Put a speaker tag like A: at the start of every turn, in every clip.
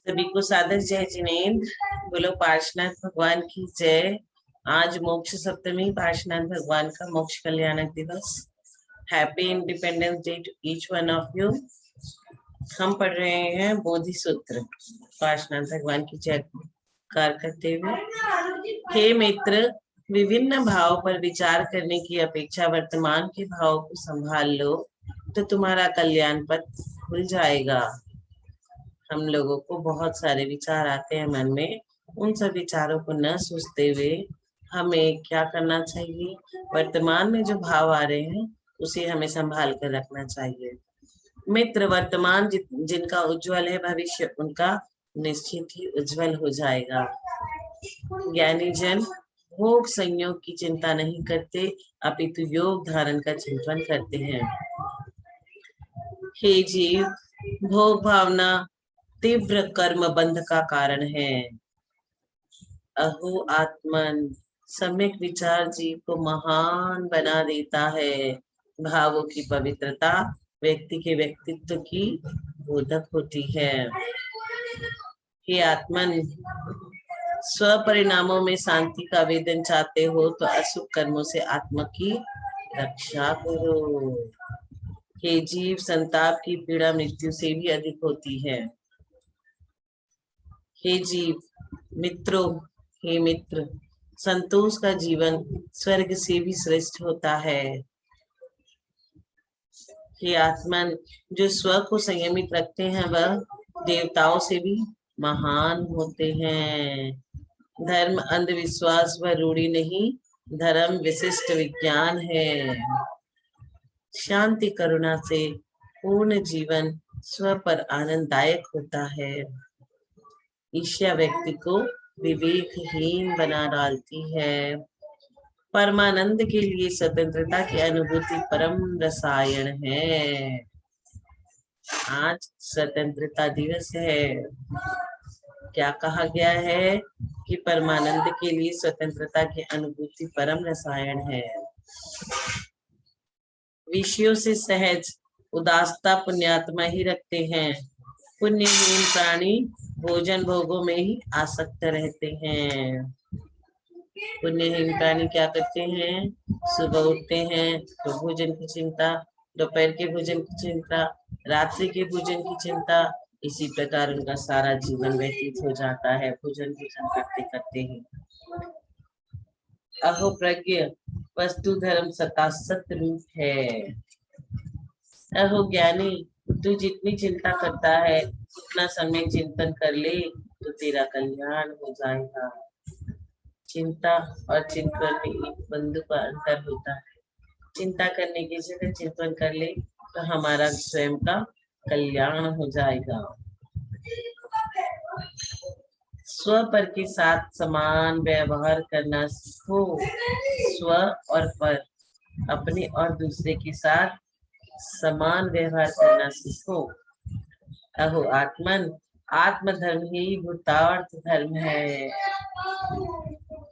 A: सभी को सादर जय जिनेन्द्र। बोलो पार्शनाथ भगवान की जय। आज मोक्ष सप्तमी, पार्शनाथ भगवान का मोक्ष कल्याणक दिवस। Happy Independence Day to each one of you. हम पढ़ रहे हैं बोधि सूत्र, पार्शनाथ भगवान की जयकार करते हुए। हे मित्र, विभिन्न भाव पर विचार करने की अपेक्षा वर्तमान के भाव को संभाल लो तो तुम्हारा कल्याण पथ खुल जाएगा। हम लोगों को बहुत सारे विचार आते हैं मन में, उन सब विचारों को न सोचते हुए हमें क्या करना चाहिए? वर्तमान में जो भाव आ रहे हैं उसे हमें संभाल कर रखना चाहिए। मित्र, वर्तमान जिनका उज्जवल है, भविष्य उनका निश्चित ही उज्जवल हो जाएगा। ज्ञानी जन भोग संयोग की चिंता नहीं करते, अपितु योग धारण का चिंतन करते हैं। हे जीव, भोग भावना तीव्र कर्म बंध का कारण है। अहो आत्मन, सम्यक विचार जीव को महान बना देता है। भावों की पवित्रता व्यक्ति के व्यक्तित्व की बोधक होती है। हे आत्मन, स्व परिणामों में शांति का वेदन चाहते हो तो अशुभ कर्मों से आत्मा की रक्षा करो। हे जीव, संताप की पीड़ा मृत्यु से भी अधिक होती है। हे जीव मित्रों, हे मित्र, संतोष का जीवन स्वर्ग से भी श्रेष्ठ होता है। हे आत्मन, जो स्व को संयमित रखते हैं वह देवताओं से भी महान होते हैं। धर्म अंधविश्वास व रूढ़ी नहीं, धर्म विशिष्ट विज्ञान है। शांति करुणा से पूर्ण जीवन स्व पर आनंददायक होता है। ईर्ष्या व्यक्ति को विवेकहीन बना डालती है। परमानंद के लिए स्वतंत्रता की अनुभूति परम रसायन है। आज स्वतंत्रता दिवस है। क्या कहा गया है कि परमानंद के लिए स्वतंत्रता की अनुभूति परम रसायन है। विषयों से सहज उदासता पुण्यात्मा ही रखते हैं। पुण्यहीन प्राणी भोजन भोगों में ही आसक्त रहते हैं। पुण्यहीन प्राणी क्या करते हैं? सुबह उठते हैं तो भोजन की चिंता, दोपहर के भोजन की चिंता, रात्रि के भोजन की चिंता, इसी प्रकार उनका सारा जीवन व्यतीत हो जाता है भोजन करते करते ही। अहो प्रज्ञ, वस्तु धर्म सता सत्य रूप है। अहो ज्ञानी, तू जितनी चिंता करता है उतना समय चिंतन कर ले तो तेरा कल्याण हो जाएगा। चिंता और चिंतन में एक बिंदु का अंतर होता है। चिंता करने की जगह चिंतन कर ले तो हमारा स्वयं का कल्याण हो जाएगा। स्व पर के साथ समान व्यवहार करना सीखो। स्व और पर, अपने और दूसरे के साथ समान व्यवहार करना सीखो। अहो आत्मन, आत्मधर्म ही भूतार्थ धर्म है।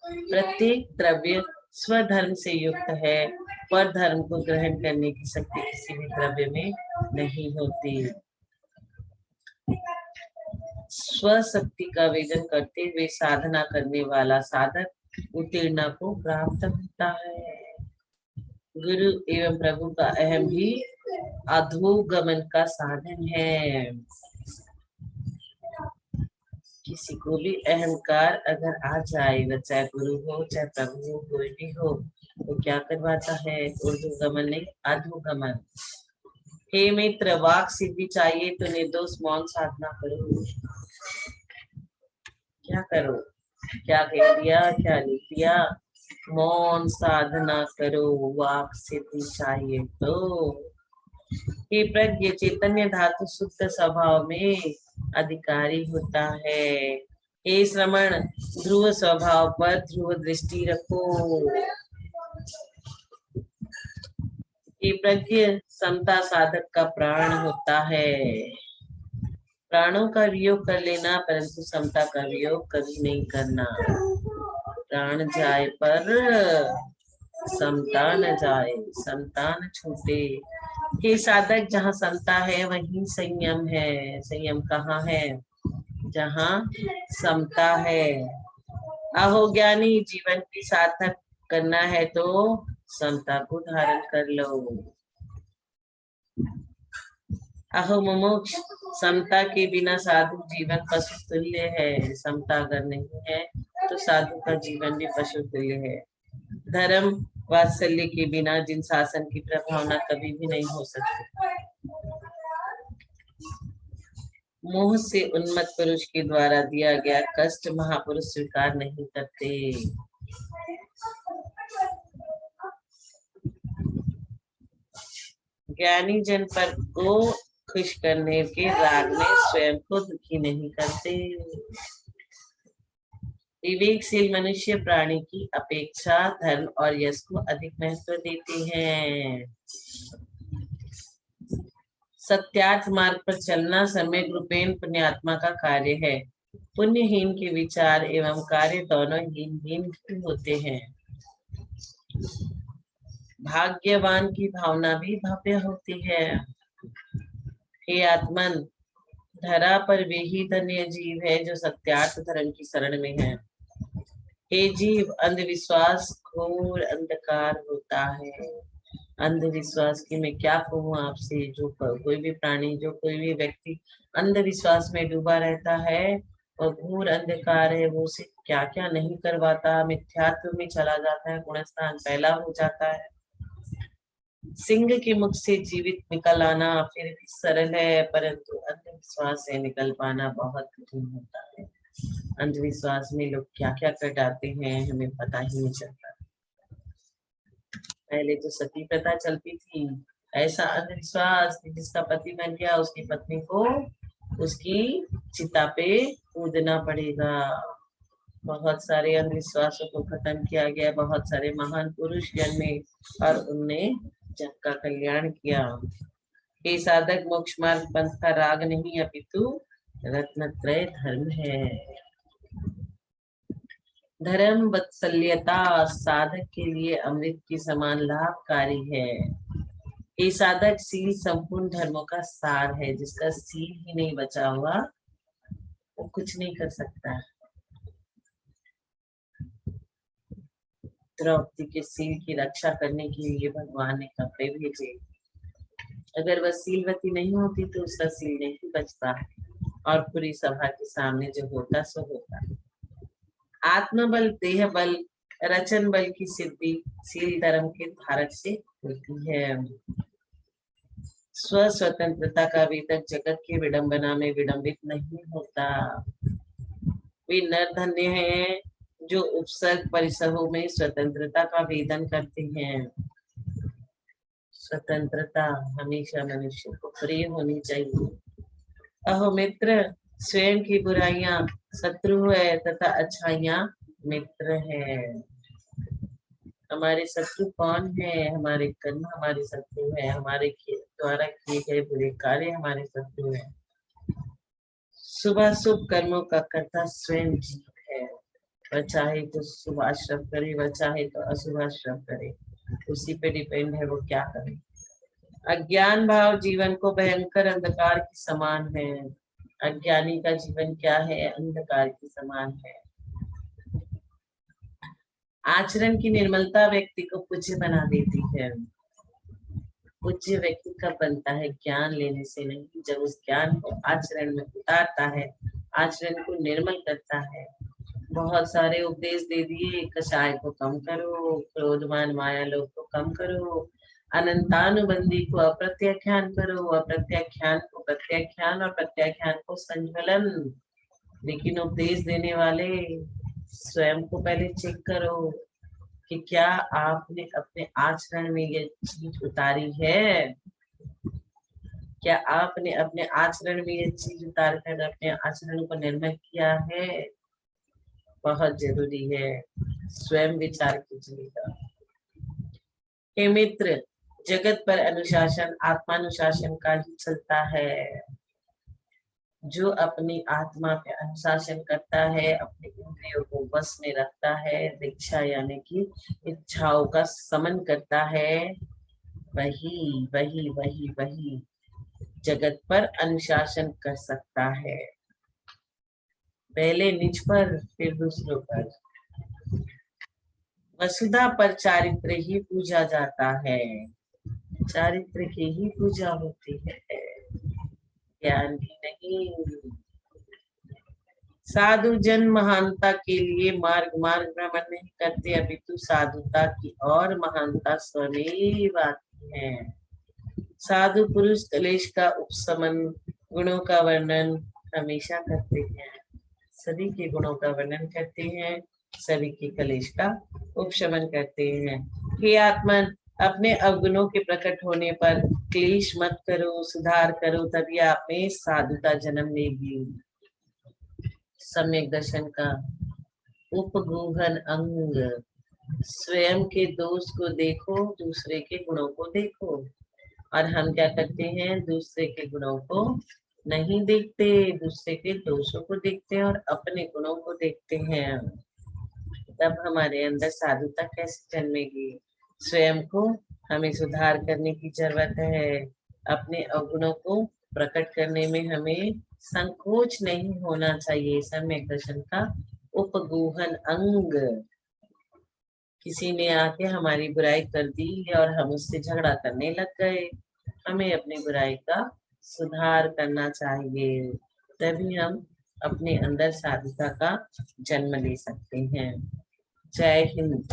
A: प्रत्येक द्रव्य स्वधर्म से युक्त है, पर धर्म को ग्रहण करने की शक्ति किसी भी द्रव्य में नहीं होती। स्वशक्ति का वेदन करते हुए साधना करने वाला साधक उत्तीर्ण को प्राप्त होता है। गुरु एवं प्रभु का अहम भी अधोगमन का साधन है। किसी को भी अहंकार अगर आ जाए, वह चाहे गुरु हो चाहे प्रभु हो, कोई भी हो, वो क्या करवाता है? ऊर्ध्वगमन नहीं, अधोगमन। हे मित्र, वाक सिद्धि चाहिए तो निर्दोष मौन साधना करो। क्या करो? क्या कह दिया, क्या लिख दिया? मौन साधना करो, वाक सिद्धि चाहिए तो। हे प्रज्ञ, चैतन्य धातु शुद्ध स्वभाव में अधिकारी होता है। हे श्रमण, ध्रुव स्वभाव पर ध्रुव दृष्टि रखो। हे प्रज्ञ, समता साधक का प्राण होता है। प्राणों का वियोग कर लेना, परंतु समता का वियोग कभी नहीं करना। प्राण जाए पर समता न जाए, समता न छूटे। हे साधक, जहाँ समता है वहीं संयम है। संयम कहाँ है? जहाँ समता है। अहो ज्ञानी, जीवन की सार्थक करना है तो समता को धारण कर लो। अहो मुमुक्ष, समता के बिना साधु जीवन पशु तुल्य है। समता अगर नहीं है तो साधु का जीवन भी पशु तुल्य है। धर्म वात्सल्य के बिना जिन शासन की प्रभावना कभी भी नहीं हो सकती। मोह से उन्मत्त पुरुष के द्वारा दिया गया कष्ट महापुरुष स्वीकार नहीं करते। ज्ञानी जन पर को खुश करने के राग में स्वयं को दुखी नहीं करते। विवेकशील मनुष्य प्राणी की अपेक्षा धर्म और यश को अधिक महत्व देते हैं। सत्यार्थ मार्ग पर चलना सम्यक रूपेण पुण्यात्मा का कार्य है। पुण्यहीन के विचार एवं कार्य दोनों हीन होते हैं। भाग्यवान की भावना भी भव्य होती है। हे आत्मन, धरा पर वे ही धन्य जीव है जो सत्यार्थ धर्म की शरण में है। हे जीव, अंधविश्वास घोर अंधकार होता है। अंधविश्वास की मैं क्या कहूँ आपसे, जो कोई भी प्राणी, जो कोई भी व्यक्ति अंधविश्वास में डूबा रहता है और घोर अंधकार है, वो उसे क्या क्या नहीं करवाता, मिथ्यात्व में चला जाता है, गुणस्थान फैला हो जाता है। सिंह के मुख से जीवित निकल आना फिर भी सरल है, परंतु अंधविश्वास से निकल पाना बहुत कठिन होता है। अंधविश्वास में लोग क्या क्या कर जाते हैं हमें पता ही नहीं चलता। पहले तो सती प्रथा चलती थी, ऐसा अंधविश्वास कि जिसका पति मर गया उसकी पत्नी को उसकी चिता पे कूदना पड़ेगा। बहुत सारे अंधविश्वासों को खत्म किया गया। बहुत सारे महान पुरुष जन्मे और उनने जग का कल्याण किया। हे साधक, मोक्ष मार्ग पंथ का राग नहीं अपितु रत्नत्रय धर्म है। धर्म वत्सल्यता साधक के लिए अमृत के समान लाभकारी है। ये साधक, सील संपूर्ण धर्मों का सार है। जिसका सील ही नहीं बचा हुआ वो कुछ नहीं कर सकता। द्रौपदी के सील की रक्षा करने के लिए भगवान ने कपड़े भेजे। अगर वह सीलवती नहीं होती तो उसका सील नहीं बचता और पूरी सभा के सामने जो होता सो होता। आत्मबल, देह बल, रचन बल की सिद्धि सील धर्म के धारक से होती है। स्व स्वतंत्रता का वेदक जगत की विडंबना में विडंबित नहीं होता। वे नर धन्य हैं जो उपसर्ग परिसरों में स्वतंत्रता का वेदन करते हैं। स्वतंत्रता हमेशा मनुष्य को प्रिय होनी चाहिए। अहो मित्र, स्वयं की बुराइयां शत्रु है तथा अच्छाइयां मित्र है। हमारे शत्रु कौन है? हमारे कर्म हमारे शत्रु है। हमारे द्वारा किए गए बुरे कार्य हमारे शत्रु है। शुभ कर्मों का कर्ता स्वयं जीव है। वह चाहे तो शुभ आश्रम करे, वह चाहे तो अशुभ आश्रम करे, उसी पे डिपेंड है वो क्या करे। अज्ञान भाव जीवन को भयंकर अंधकार के समान है। अज्ञानी का जीवन क्या है? अंधकार के समान है। आचरण की निर्मलता व्यक्ति को पूज्य बना देती है। पूज्य व्यक्ति कब बनता है? ज्ञान लेने से नहीं, जब उस ज्ञान को आचरण में उतारता है, आचरण को निर्मल करता है। बहुत सारे उपदेश दे दिए, कषाय को कम करो, क्रोधमान माया लोग को कम करो, अनंतानुबंधी को अप्रत्याख्यान करो, अप्रत्याख्यान को प्रत्याख्यान और प्रत्याख्यान को संज्वलन। लेकिन उपदेश देने वाले स्वयं को पहले चेक करो कि क्या आपने अपने आचरण में ये चीज उतारी है। क्या आपने अपने आचरण में ये चीज उतार कर अपने आचरण को निर्मल किया है? बहुत जरूरी है, स्वयं विचार कीजिएगा। हे मित्र, जगत पर अनुशासन आत्मानुशासन का ही चलता है। जो अपनी आत्मा पे अनुशासन करता है, अपने इंद्रियों को वश में रखता है, दीक्षा यानी कि इच्छाओं का समन करता है, वही वही वही वही जगत पर अनुशासन कर सकता है। पहले निज पर फिर दूसरों पर। वसुधा पर चारित्र ही पूजा जाता है, चारित्र की ही पूजा होती है, ज्ञान की नहीं। साधु जन महानता के लिए मार्ग मार्ग भ्रमण नहीं करते, अपितु साधुता की और महानता स्वमेव आती है। साधु पुरुष कलेश का उपशमन, गुणों का वर्णन हमेशा करते हैं, सभी के गुणों का वर्णन करते हैं, सभी के कलेश का उपशमन करते हैं। हे आत्मन, अपने अवगुणों के प्रकट होने पर क्लेश मत करो, सुधार करो, तभी आप में साधुता जन्म लेगी। सम्यक दर्शन का उपगूहन अंग, स्वयं के दोष को देखो, दूसरे के गुणों को देखो। और हम क्या करते हैं, दूसरे के गुणों को नहीं देखते, दूसरे के दोषों को देखते हैं और अपने गुणों को देखते हैं। तब हमारे अंदर साधुता कैसे जन्मेगी? स्वयं को हमें सुधार करने की जरूरत है। अपने अवगुणों को प्रकट करने में हमें संकोच नहीं होना चाहिए। सम्यक दर्शन का उपगूहन अंग, किसी ने आके हमारी बुराई कर दी और हम उससे झगड़ा करने लग गए, हमें अपनी बुराई का सुधार करना चाहिए, तभी हम अपने अंदर साधुता का जन्म ले सकते हैं। जय हिंद।